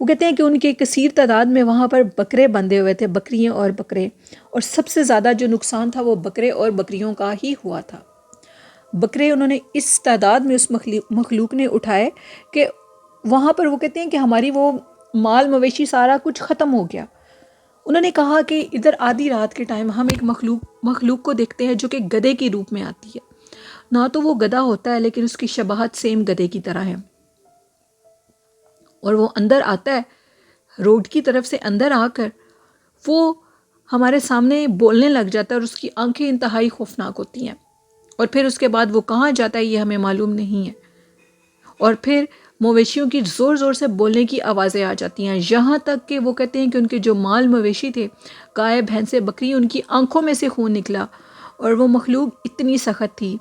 وہ کہتے ہیں کہ ان کے کثیر تعداد میں وہاں پر بکرے بندھے ہوئے تھے، بکریاں اور بکرے، اور سب سے زیادہ جو نقصان تھا وہ بکرے اور بکریوں کا ہی ہوا تھا۔ بکرے انہوں نے اس تعداد میں اس مخلوق نے اٹھائے کہ وہاں پر وہ کہتے ہیں کہ ہماری وہ مال مویشی سارا کچھ ختم ہو گیا۔ انہوں نے کہا کہ ادھر آدھی رات کے ٹائم ہم ایک مخلوق کو دیکھتے ہیں جو کہ گدھے کی روپ میں آتی ہے، نہ تو وہ گدھا ہوتا ہے لیکن اس کی شباہت سیم گدھے کی طرح ہے، اور وہ اندر آتا ہے روڈ کی طرف سے، اندر آ کر وہ ہمارے سامنے بولنے لگ جاتا ہے، اور اس کی آنکھیں انتہائی خوفناک ہوتی ہیں، اور پھر اس کے بعد وہ کہاں جاتا ہے یہ ہمیں معلوم نہیں ہے، اور پھر مویشیوں کی زور زور سے بولنے کی آوازیں آ جاتی ہیں، یہاں تک کہ وہ کہتے ہیں کہ ان کے جو مال مویشی تھے، گائے بھینسیں بکری، ان کی آنکھوں میں سے خون نکلا، اور وہ مخلوق اتنی سخت تھی۔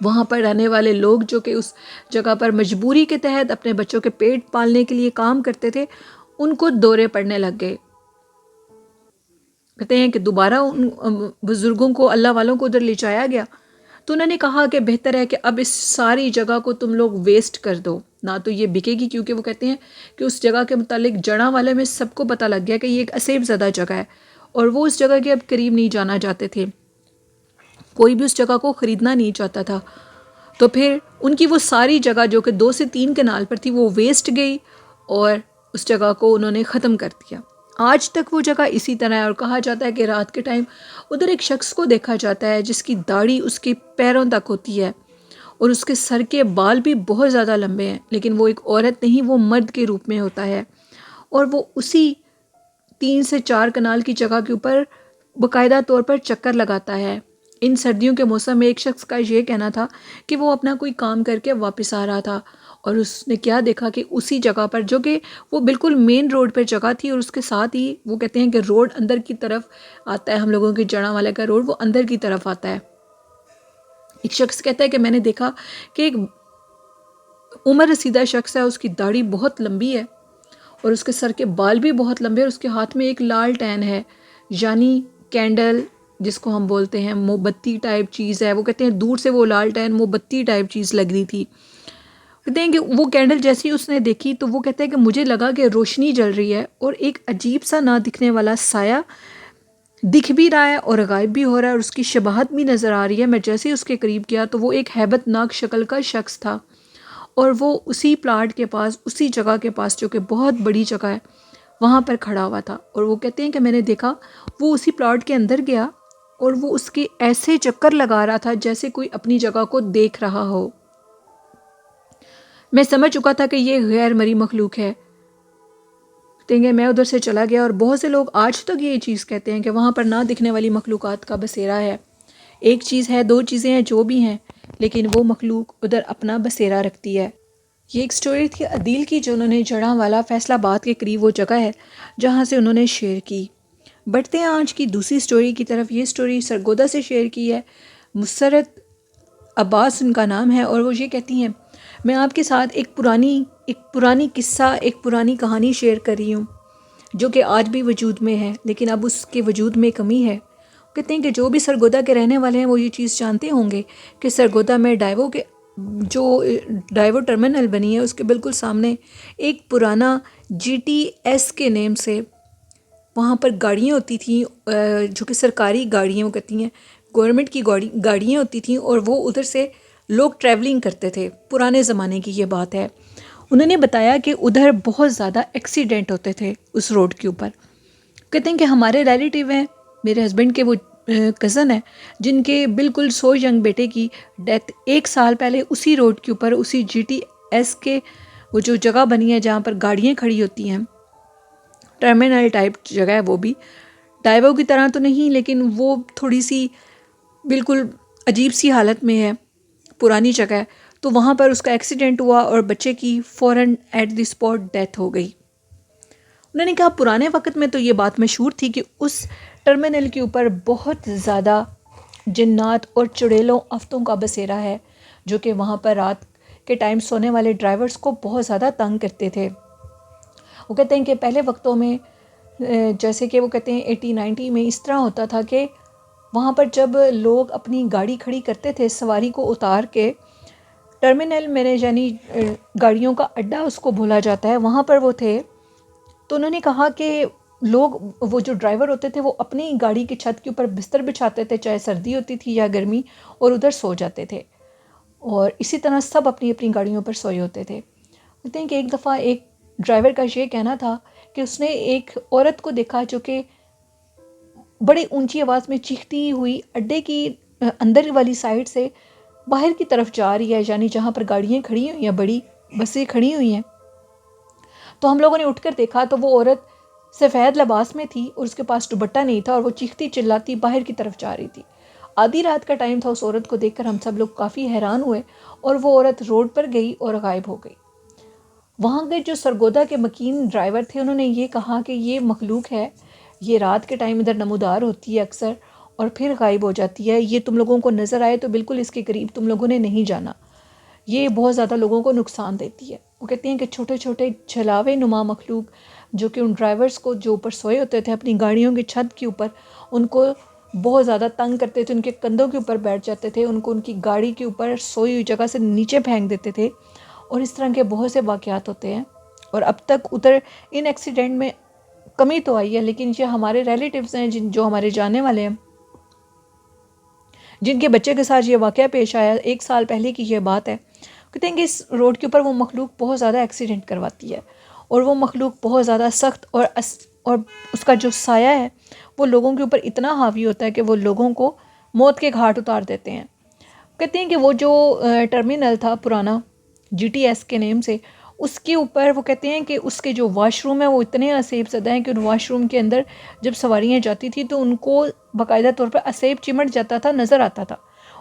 وہاں پر رہنے والے لوگ جو کہ اس جگہ پر مجبوری کے تحت اپنے بچوں کے پیٹ پالنے کے لیے کام کرتے تھے، ان کو دورے پڑنے لگ گئے۔ کہتے ہیں کہ دوبارہ ان بزرگوں کو، اللہ والوں کو ادھر لے جایا گیا، تو انہوں نے کہا کہ بہتر ہے کہ اب اس ساری جگہ کو تم لوگ ویسٹ کر دو، نہ تو یہ بکے گی، کیونکہ وہ کہتے ہیں کہ اس جگہ کے متعلق جڑاں والے میں سب کو پتہ لگ گیا کہ یہ ایک عصیب زدہ جگہ ہے، اور وہ اس جگہ کے اب قریب نہیں جانا چاہتے تھے، کوئی بھی اس جگہ کو خریدنا نہیں چاہتا تھا۔ تو پھر ان کی وہ ساری جگہ جو کہ 2 سے 3 کنال پر تھی وہ ویسٹ گئی، اور اس جگہ کو انہوں نے ختم کر دیا۔ آج تک وہ جگہ اسی طرح ہے، اور کہا جاتا ہے کہ رات کے ٹائم ادھر ایک شخص کو دیکھا جاتا ہے جس کی داڑھی اس کے پیروں تک ہوتی ہے، اور اس کے سر کے بال بھی بہت زیادہ لمبے ہیں، لیکن وہ ایک عورت نہیں، وہ مرد کے روپ میں ہوتا ہے، اور وہ اسی 3 سے 4 کنال کی جگہ کے اوپر باقاعدہ طور پر چکر لگاتا ہے۔ ان سردیوں کے موسم میں ایک شخص کا یہ کہنا تھا کہ وہ اپنا کوئی کام کر کے واپس آ رہا تھا، اور اس نے کیا دیکھا کہ اسی جگہ پر، جو کہ وہ بالکل مین روڈ پر جگہ تھی، اور اس کے ساتھ ہی وہ کہتے ہیں کہ روڈ اندر کی طرف آتا ہے، ہم لوگوں کے جڑاں والے کا روڈ وہ اندر کی طرف آتا ہے۔ ایک شخص کہتا ہے کہ میں نے دیکھا کہ ایک عمر رسیدہ شخص ہے، اس کی داڑھی بہت لمبی ہے، اور اس کے سر کے بال بھی بہت لمبے، اور اس کے ہاتھ میں ایک لال ٹین ہے، یعنی کینڈل جس کو ہم بولتے ہیں، موم بتی ٹائپ چیز ہے۔ وہ کہتے ہیں دور سے وہ لال ٹین موم بتی ٹائپ چیز لگ رہی تھی۔ کہتے ہیں کہ وہ کینڈل جیسی اس نے دیکھی تو وہ کہتے ہیں کہ مجھے لگا کہ روشنی جل رہی ہے، اور ایک عجیب سا نہ دکھنے والا سایہ دکھ بھی رہا ہے اور غائب بھی ہو رہا ہے، اور اس کی شباہت بھی نظر آ رہی ہے۔ میں جیسے ہی اس کے قریب کیا تو وہ ایک ہیبت ناک شکل کا شخص تھا، اور وہ اسی پلاٹ کے پاس، اسی جگہ کے پاس جو کہ بہت بڑی جگہ ہے، وہاں پر کھڑا ہوا تھا، اور وہ کہتے ہیں کہ میں نے دیکھا وہ اسی پلاٹ کے اندر گیا، اور وہ اس کے ایسے چکر لگا رہا تھا جیسے کوئی اپنی جگہ کو دیکھ رہا ہو۔ میں سمجھ چکا تھا کہ یہ غیر مرئی مخلوق ہے۔ کہتے ہیں میں ادھر سے چلا گیا، اور بہت سے لوگ آج تک یہ چیز کہتے ہیں کہ وہاں پر نہ دکھنے والی مخلوقات کا بسیرا ہے۔ ایک چیز ہے، 2 چیزیں ہیں جو بھی ہیں، لیکن وہ مخلوق ادھر اپنا بسیرا رکھتی ہے۔ یہ ایک سٹوری تھی عدیل کی، جو انہوں نے جڑاں والا فیصل آباد کے قریب وہ جگہ ہے جہاں سے انہوں نے شیئر کی۔ بڑھتے ہیں آج کی دوسری سٹوری کی طرف۔ یہ سٹوری سرگودا سے شیئر کی ہے، مسرت عباس ان کا نام ہے، اور وہ یہ کہتی ہیں میں آپ کے ساتھ ایک پرانی قصہ، ایک پرانی کہانی شیئر کر رہی ہوں جو کہ آج بھی وجود میں ہے، لیکن اب اس کے وجود میں کمی ہے۔ کہتے ہیں کہ جو بھی سرگودا کے رہنے والے ہیں وہ یہ چیز جانتے ہوں گے کہ سرگودا میں جو ڈائیو ٹرمینل بنی ہے اس کے بالکل سامنے ایک پرانا GTS کے نیم سے وہاں پر گاڑیاں ہوتی تھیں، جو کہ سرکاری گاڑیاں وہ کہتی ہیں، گورنمنٹ کی گاڑیاں ہوتی تھیں، اور وہ ادھر سے لوگ ٹریولنگ کرتے تھے۔ پرانے زمانے کی یہ بات ہے۔ انہوں نے بتایا کہ ادھر بہت زیادہ ایکسیڈنٹ ہوتے تھے اس روڈ کے اوپر۔ کہتے ہیں کہ ہمارے ریلیٹیو ہیں، میرے ہسبینڈ کے وہ کزن ہیں، جن کے بالکل 100 ینگ بیٹے کی ڈیتھ 1 سال پہلے اسی روڈ کے اوپر، اسی GTS کے وہ جو جگہ بنی ہے جہاں پر گاڑیاں کھڑی ہوتی ہیں، ٹرمینل ٹائپ جگہ ہے، وہ بھی ڈائیو کی طرح تو نہیں، لیکن وہ تھوڑی سی بالکل عجیب سی حالت میں ہے، پرانی جگہ ہے، تو وہاں پر اس کا ایکسیڈنٹ ہوا اور بچے کی فوراً ایٹ دی اسپاٹ ڈیتھ ہو گئی۔ انہوں نے کہا پرانے وقت میں تو یہ بات مشہور تھی کہ اس ٹرمینل کے اوپر بہت زیادہ جنات اور چڑیلوں افتوں کا بسیرا ہے، جو کہ وہاں پر رات کے ٹائم سونے والے ڈرائیورز کو بہت زیادہ تنگ کرتے تھے۔ وہ کہتے ہیں کہ پہلے وقتوں میں جیسے کہ وہ کہتے ہیں 80-90 میں اس طرح ہوتا تھا کہ وہاں پر جب لوگ اپنی گاڑی کھڑی کرتے تھے، سواری کو اتار کے ٹرمینل میں نے یعنی گاڑیوں کا اڈا اس کو بولا جاتا ہے، وہاں پر وہ تھے. تو انہوں نے کہا کہ لوگ، وہ جو ڈرائیور ہوتے تھے وہ اپنی گاڑی کی چھت کے اوپر بستر بچھاتے تھے، چاہے سردی ہوتی تھی یا گرمی، اور ادھر سو جاتے تھے، اور اسی طرح سب اپنی اپنی گاڑیوں پر سوئے ہوتے تھے. کہتے ہیں کہ ایک دفعہ ایک ڈرائیور کا یہ کہنا تھا کہ اس نے ایک عورت کو دیکھا جو کہ بڑی اونچی آواز میں چیختی ہوئی اڈے کی اندر والی سائڈ سے باہر کی طرف جا رہی ہے، یعنی جہاں پر گاڑیاں کھڑی ہوئی ہیں، بڑی بسیں کھڑی ہوئی ہیں. تو ہم لوگوں نے اٹھ کر دیکھا تو وہ عورت سفید لباس میں تھی اور اس کے پاس دوپٹہ نہیں تھا، اور وہ چیختی چلاتی باہر کی طرف جا رہی تھی. آدھی رات کا ٹائم تھا. اس عورت کو دیکھ کر ہم سب لوگ کافی حیران ہوئے، اور وہ عورت روڈ پر گئی اور غائب ہو گئی. وہاں کے جو سرگودا کے مکین ڈرائیور تھے انہوں نے یہ کہا کہ یہ مخلوق ہے، یہ رات کے ٹائم ادھر نمودار ہوتی ہے اکثر اور پھر غائب ہو جاتی ہے. یہ تم لوگوں کو نظر آئے تو بالکل اس کے قریب تم لوگوں نے نہیں جانا، یہ بہت زیادہ لوگوں کو نقصان دیتی ہے. وہ کہتے ہیں کہ چھوٹے چھوٹے چھلاوے نما مخلوق جو کہ ان ڈرائیورز کو جو اوپر سوئے ہوتے تھے اپنی گاڑیوں کی چھت کے اوپر، ان کو بہت زیادہ تنگ کرتے تھے، ان کے کندھوں کے اوپر بیٹھ جاتے تھے، ان کو ان کی گاڑی کے اوپر سوئی ہوئی جگہ سے نیچے پھینک دیتے تھے، اور اس طرح کے بہت سے واقعات ہوتے ہیں. اور اب تک ادھر ان ایکسیڈنٹ میں کمی تو آئی ہے، لیکن یہ ہمارے ریلیٹیوز ہیں جو ہمارے جانے والے ہیں، جن کے بچے کے ساتھ یہ واقعہ پیش آیا 1 سال پہلے کی یہ بات ہے. کہتے ہیں کہ اس روڈ کے اوپر وہ مخلوق بہت زیادہ ایکسیڈنٹ کرواتی ہے، اور وہ مخلوق بہت زیادہ سخت اور اس کا جو سایہ ہے وہ لوگوں کے اوپر اتنا حاوی ہوتا ہے کہ وہ لوگوں کو موت کے گھاٹ اتار دیتے ہیں. کہتے ہیں کہ وہ جو ٹرمینل تھا پرانا GTS کے نیم سے، اس کے اوپر وہ کہتے ہیں کہ اس کے جو واش روم ہیں وہ اتنے اسیب زدہ ہیں کہ ان واش روم کے اندر جب سواریاں جاتی تھی تو ان کو باقاعدہ طور پر اسیب چمٹ جاتا تھا، نظر آتا تھا،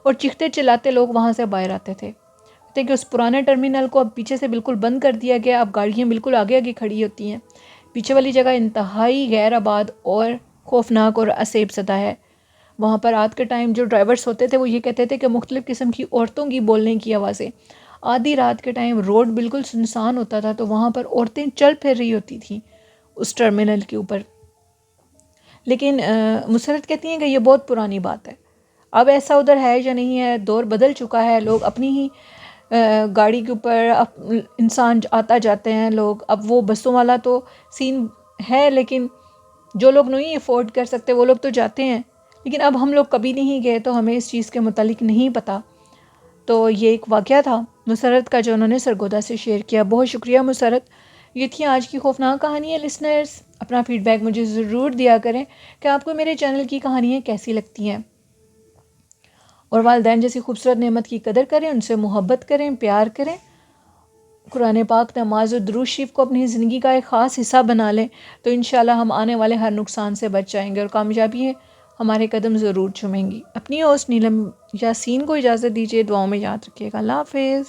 اور چیختے چلاتے لوگ وہاں سے باہر آتے تھے. کہتے ہیں کہ اس پرانے ٹرمینل کو اب پیچھے سے بالکل بند کر دیا گیا، اب گاڑیاں بالکل آگے آگے کھڑی ہوتی ہیں. پیچھے والی جگہ انتہائی غیر آباد اور خوفناک اور اسیب زدہ ہے. وہاں پر رات کے ٹائم جو ڈرائیورز ہوتے تھے وہ یہ کہتے تھے کہ مختلف قسم کی عورتوں کی بولنے کی آوازیں. آدھی رات کے ٹائم روڈ بالکل سنسان ہوتا تھا تو وہاں پر عورتیں چل پھر رہی ہوتی تھیں اس ٹرمینل کے اوپر. لیکن مسرت کہتی ہیں کہ یہ بہت پرانی بات ہے، اب ایسا ادھر ہے یا نہیں ہے، دور بدل چکا ہے، لوگ اپنی ہی گاڑی کے اوپر انسان آتا جاتے ہیں لوگ. اب وہ بسوں والا تو سین ہے، لیکن جو لوگ نہیں افورڈ کر سکتے وہ لوگ تو جاتے ہیں. لیکن اب ہم لوگ کبھی نہیں گئے تو ہمیں اس چیز کے متعلق نہیں پتہ. تو یہ ایک واقعہ تھا مسرت کا جو انہوں نے سرگودا سے شیئر کیا. بہت شکریہ مسرت. یہ تھی آج کی خوفناک کہانی ہے. لسنرز اپنا فیڈ بیک مجھے ضرور دیا کریں کہ آپ کو میرے چینل کی کہانیاں کیسی لگتی ہیں، اور والدین جیسی خوبصورت نعمت کی قدر کریں، ان سے محبت کریں، پیار کریں. قرآن پاک، نماز و درود شریف کو اپنی زندگی کا ایک خاص حصہ بنا لیں تو انشاءاللہ ہم آنے والے ہر نقصان سے بچ جائیں گے اور کامیابی ہمارے قدم ضرور چومیں گی. اپنی ہوسٹ نیلم یاسین کو اجازت دیجیے. دعاؤں میں یاد رکھیے گا. اللہ حافظ.